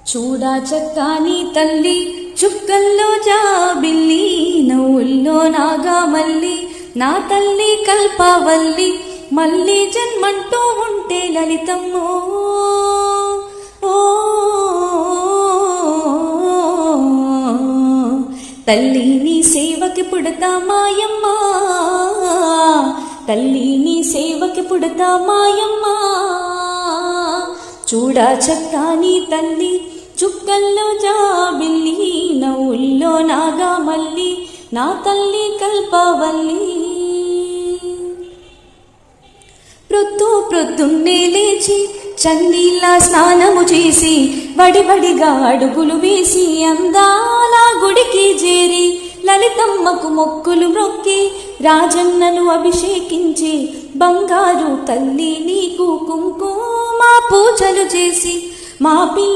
చూడా చక్కాని తల్లి చుక్కల్లో జాబిల్లి నవ్వుల్లో నాగామల్లి నా తల్లి కల్పవల్లి మళ్ళీ జన్మంటూ ఉంటే లలితమ్మో తల్లి నీ సేవకి పుడతా మాయమ్మ తల్లి నీ సేవకి పుడతా మాయమ్మ చూడా చక్కాని తల్లి చుక్కల్లో జాబిల్లి నవ్వుల్లో నాగామల్లి నా తల్లి కల్పవల్లి ప్రొద్దున్నే లేచి చన్నీళ్ళ స్నానము చేసి వడివడిగా అడుగులు వేసి అందాల గుడికి చేరి లలితమ్మకు మొక్కులు మొక్కి రాజన్నను అభిషేకించి బంగారు తల్లి నీకు కుంకుమ పూజలు చేసి మా పిల్ల